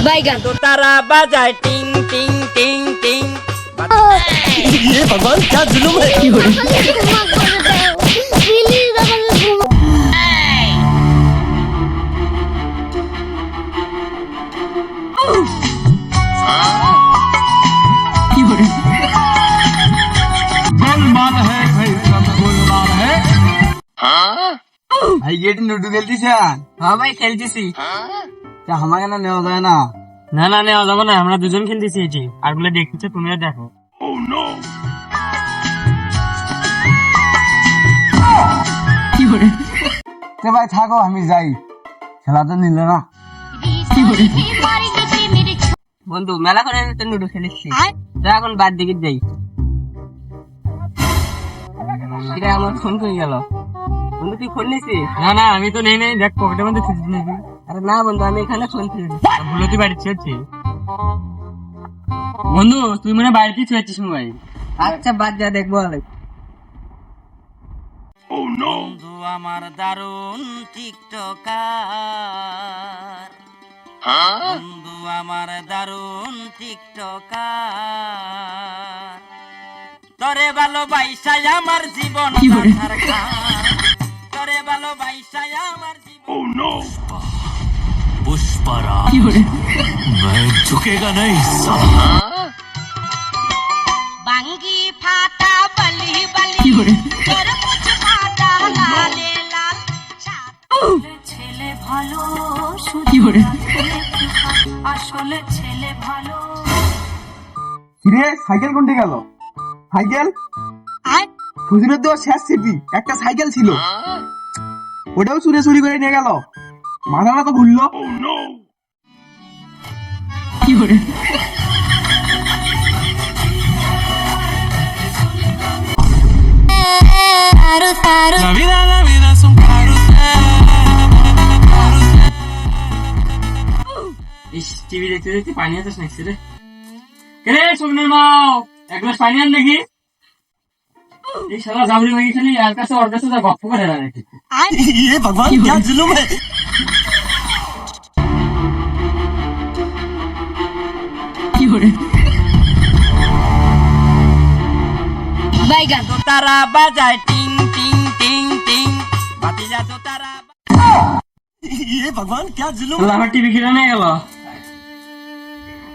বাইগান तो तारा बजाए टिंग टिंग टिंग टिंग ये भगवान क्या जुलुम है। गोलमाल है भाई, सब गोलमाल है। भाई ये लूडो खेलती है। हाँ भाई খেলতেছি क्या हमारे ना नहीं होता है ना। না না নেওয়া যাবে না, আমরা দুজন খেলতেছি এটি, আর গুলো দেখতেছো তুমিও দেখো। तो भाई থাকো আমি যাই, খেলা তো নিলে না। বন্ধু মেলা করে তো লুডো খেলেছি, যা এখন বাদ দিকে যাই। এটা আমার ফোন করে গেল। বন্ধু তুই ফোন নিছিস? না না আমি তো নেই নাই, দেখ পকেটের মধ্যে খুঁজে নিবি। আরে না বন্ধু আমি এখানে ফোন খেয়েছি, ভুলতি বাড়ি ছেড়েছি। বন্ধু তুই মনে বাড়িতেই ছেড়েছিস মোবাইল। আচ্ছা বাদ যা দেখবো। বন্ধু আমার দারুণ টিকটকার, বন্ধু আমার দারুণ টিকটকার, তরে ভালোবাসায় আমার জীবন তরে ভালোবাসায় আমার জীবন। पुष्पराज मैं झुकेगा नहीं বাঙ্গি ফাটা বলি বলি তোর মুছ ফাটা লালে লাল ছেলে ভালো আসলে ছেলে ভালো। রে সাইকেল কোনটি গেল? সাইকেল হুজুরের দেওয়া শেষ সিপি একটা সাইকেল ছিল, ওটাও চুরি করে নিয়ে গেল। মাথাটা তো ঘুরলো। টিভি দেখতে দেখতে পানি আছিস নাকি রে? রে সুগনের মাও এক গ্লাস পানি আন দেখি। এই শালা জাবরি মাগি খালি আর কাছে ওর কাছে যা গপ্প করে রাখে। ये भगवान क्या जुलुम है। বাইগান तो तारा बजाए टिंग टिंग टिंग टिंग बातीजा तो तारा। ये भगवान क्या जुलुम তো আমার টিভি কিনে নিয়ে গেল,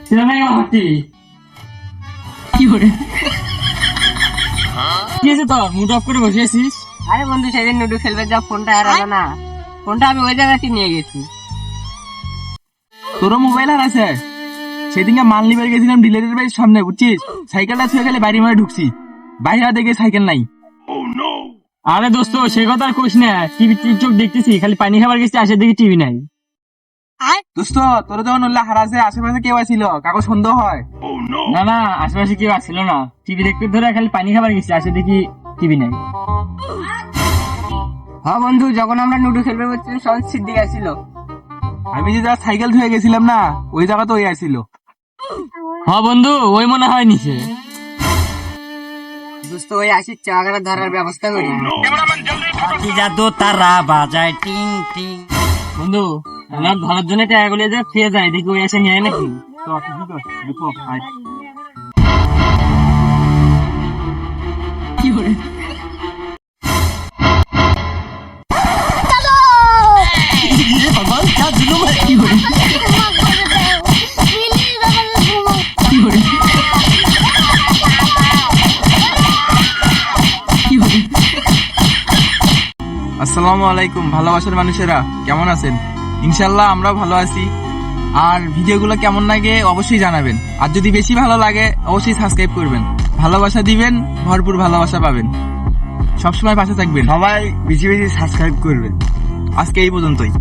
কিনে নিয়ে গেল আমার টিভি। কি হয়েছে তোর? মুড অফ করে বসে আছিস? আরে বন্ধু সেদিন লুডো খেলবে যা ফোনটা হারালো না, ফোনটা আমি ওই জায়গাতে নিয়ে গেছি। তোর মোবাইল আর আছে? সেদিনকে মাল নিবার গেছিলাম ডিলারের বাড়ির সামনে, বুঝছিস? সাইকেলটা ছুঁয়ে গেলে বাড়ি মারে ঢুকছি, বাইরে দেখে সাইকেল নাই। আরে দোস্ত সে কথা আর কইস না, টিভি টিকটক দেখতেছি, খালি পানি খাবার গেছি, আসে দেখি টিভি নাই। দোস্ত তোর যখন উল্লাহ হারাছে আশেপাশে কেউ ছিল, কাকু সন্দেহ হয়? না না আশেপাশে কেউ আসছিল না, টিভি দেখতে ধরে খালি পানি খাবার গেছি, আসে দেখি টিভি নাই। হ্যাঁ বন্ধু যখন আমরা লুডো খেলবে বলছিলাম সব সিদ্দিক আসছিল। আমি যে যা সাইকেল ধুয়ে গেছিলাম না, ওই জায়গা তো ওই আসছিল। হ্যাঁ বন্ধু ওই মনে হয় নিচে। দোস্ত ওই আসিস চাগাটা ধরার ব্যবস্থা করি। তারা বাজায় টিং টিং। বন্ধু আমার ধরার জন্য টাকা গুলো যে ফিরে যায়, দেখি ওই এসে নিয়ে নাকি। কি করে ये भगवान क्या जुलुम है। আসসালামু আলাইকুম ভালোবাসার মানুষেরা, কেমন আছেন? ইনশাল্লাহ আমরা ভালো আছি। আর ভিডিওগুলো কেমন লাগে অবশ্যই জানাবেন, আর যদি বেশি ভালো লাগে অবশ্যই সাবস্ক্রাইব করবেন, ভালোবাসা দিবেন, ভরপুর ভালোবাসা পাবেন, সবসময় পাশে থাকবেন, সবাই বেশি বেশি সাবস্ক্রাইব করবেন। আজকে এই পর্যন্তই।